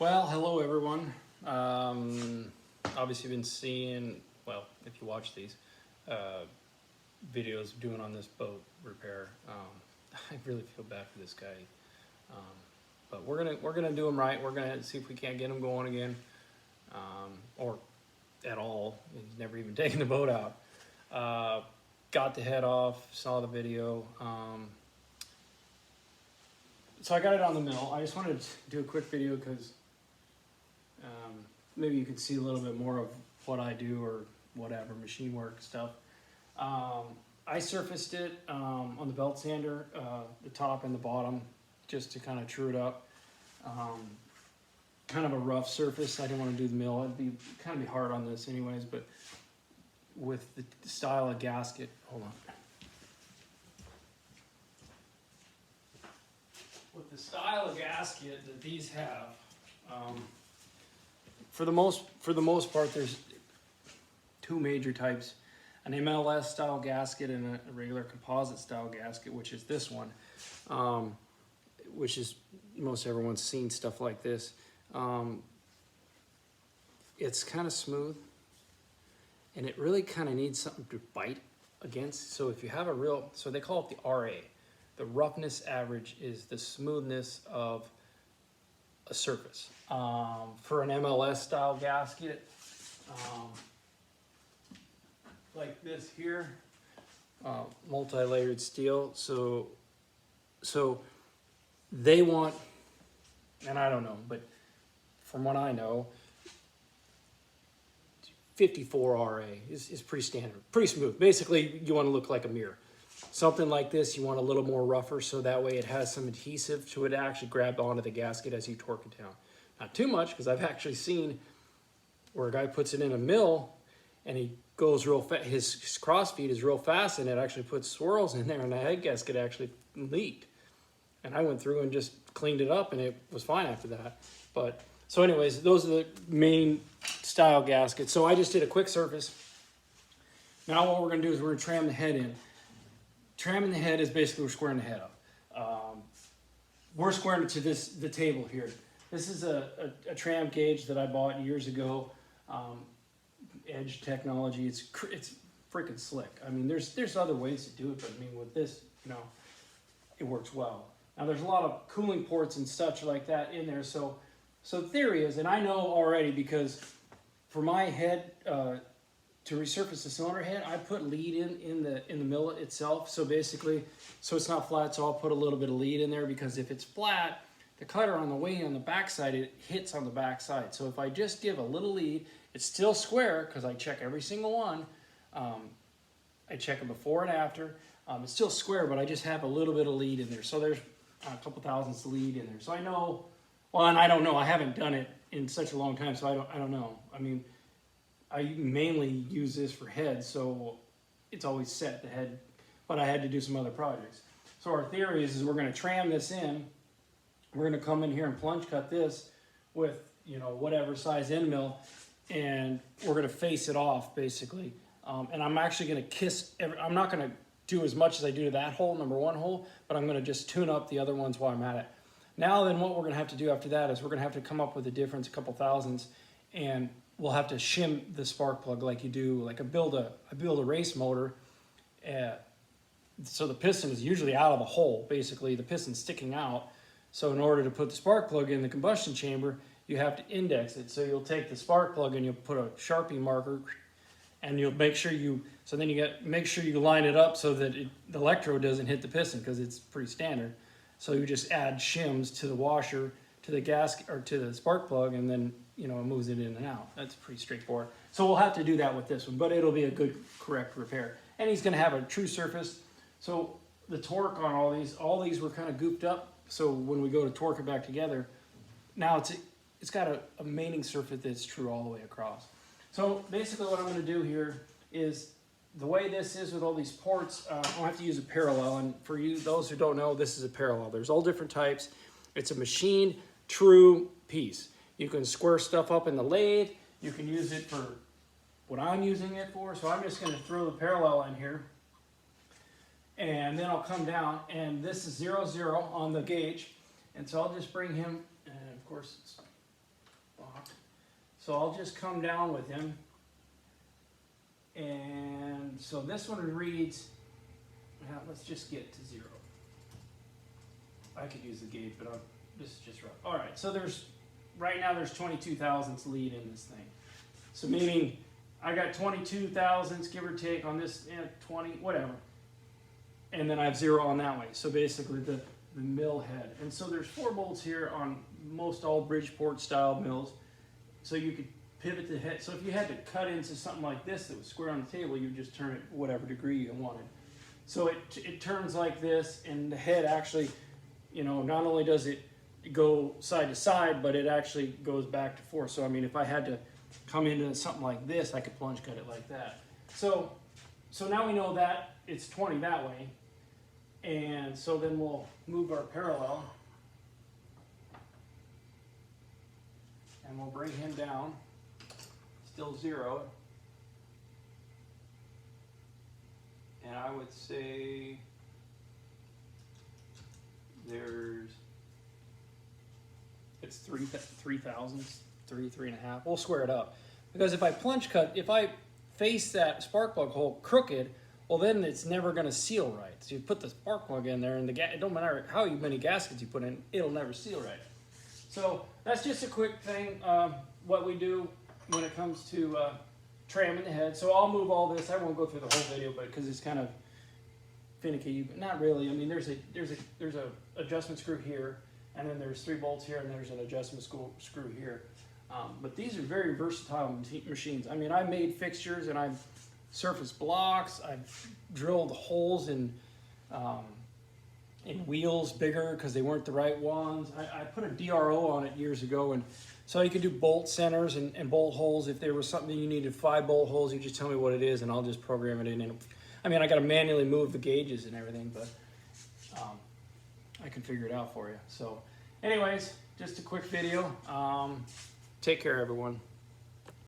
Well, hello everyone. Obviously been seeing, well, if you watch these videos doing on this boat repair, I really feel bad for this guy. Um, but we're gonna do him right. We're gonna see if we can't get him going again, or at all. He's never even taken the boat out. Got the head off. Saw the video. So I got it on the mill. I just wanted to do a quick video because maybe you can see a little bit more of what I do or whatever, machine work stuff. I surfaced it on the belt sander, the top and the bottom, just to kind of true it up. Kind of a rough surface. I didn't want to do the mill. It'd be kind of be hard on this anyways, but with the style of gasket, hold on. With the style of gasket that these have, for the most part, there's two major types: an MLS style gasket and a regular composite style gasket, which is this one, which is most everyone's seen stuff like this. It's kind of smooth, and it really kind of needs something to bite against. So if you have a real, so they call it the RA. The roughness average is the smoothness of a surface. For an MLS style gasket, like this here, multi-layered steel. So they want, and I don't know, but from what I know, 54 RA is pretty standard, pretty smooth. Basically, you want to look like a mirror. Something like this, you want a little more rougher, so that way it has some adhesive to it to actually grab onto the gasket as you torque it down. Not too much, because I've actually seen where a guy puts it in a mill and he goes real fast, his cross feed is real fast, and it actually puts swirls in there, and the head gasket actually leaked. And I went through and just cleaned it up, and it was fine after that. But so anyways, those are the main style gaskets. So I just did a quick surface. Now what we're going to do is we're going to tram the head in. Tramming the head is basically we're squaring the head up. We're squaring it to the table here. This is a tram gauge that I bought years ago. Edge technology. It's freaking slick. I mean, there's other ways to do it, but I mean with this, it works well. Now there's a lot of cooling ports and such like that in there. So the theory is, and I know already because for my head. To resurface the cylinder head, I put lead in the mill itself. So basically, so it's not flat, so I'll put a little bit of lead in there, because if it's flat, the cutter on the way on the back side, it hits on the back side. So if I just give a little lead, it's still square because I check every single one. I check it before and after. It's still square, but I just have a little bit of lead in there. So there's a couple thousandths lead in there. So I know, well, and I don't know. I haven't done it in such a long time, so I don't know. I mean, I mainly use this for heads, so it's always set the head, but I had to do some other projects. So our theory is we're going to tram this in. We're going to come in here and plunge cut this with, whatever size end mill, and we're going to face it off basically. And I'm actually going to kiss, I'm not going to do as much as I do to that hole, number one hole, but I'm going to just tune up the other ones while I'm at it. Now then what we're going to have to do after that is we're going to have to come up with a difference, a couple thousandths, and we'll have to shim the spark plug like you do, like I build a race motor. So the piston is usually out of the hole, basically the piston's sticking out. So in order to put the spark plug in the combustion chamber, you have to index it. So you'll take the spark plug and you'll put a Sharpie marker, and you'll make sure make sure you line it up so that the electrode doesn't hit the piston, because it's pretty standard. So you just add shims to the washer, to the gasket, or to the spark plug, and then it moves it in and out. That's pretty straightforward. So we'll have to do that with this one, but it'll be a good, correct repair. And he's going to have a true surface. So the torque on all these were kind of gooped up. So when we go to torque it back together, now it's got a mating surface that's true all the way across. So basically what I'm going to do here is, the way this is with all these ports, I'll have to use a parallel. And for those who don't know, this is a parallel. There's all different types. It's a machined true piece. You can square stuff up in the lathe. You can use it for what I'm using it for. So I'm just going to throw the parallel in here. And then I'll come down, and this is 0, 0 on the gauge. And so I'll just bring him, and of course it's locked. So I'll just come down with him. And so this one reads, let's just get to 0. I could use the gauge, but this is just rough. All right, so right now there's 22 thousandths lead in this thing. So meaning I got 22 thousandths, give or take, on this 20, whatever. And then I have 0 on that way. So basically the mill head. And so there's 4 bolts here on most all Bridgeport style mills. So you could pivot the head. So if you had to cut into something like this that was square on the table, you would just turn it whatever degree you wanted. So it turns like this, and the head actually, you know, not only does it go side to side, but it actually goes back to forth. So I mean, if I had to come into something like this, I could plunge cut it like that. So now we know that it's 20 that way. And so then we'll move our parallel. And we'll bring him down. Still 0. And I would say it's 3 thousandths, 3.5. We'll square it up. Because if I plunge cut, if I face that spark plug hole crooked, well then it's never going to seal right. So you put the spark plug in there, and it don't matter how many gaskets you put in, it'll never seal right. So that's just a quick thing, what we do when it comes to tramming the head. So I'll move all this. I won't go through the whole video, but because it's kind of finicky, but not really. I mean, there's a adjustment screw here, and then there's 3 bolts here, and there's an adjustment screw here. But these are very versatile machines. I mean, I made fixtures, and I've surfaced blocks. I've drilled holes in wheels bigger because they weren't the right ones. I put a DRO on it years ago, and so you could do bolt centers and bolt holes. If there was something you needed 5 bolt holes, you just tell me what it is, and I'll just program it in. And I mean, I got to manually move the gauges and everything, but I can figure it out for you. So anyways, just a quick video. Take care, everyone.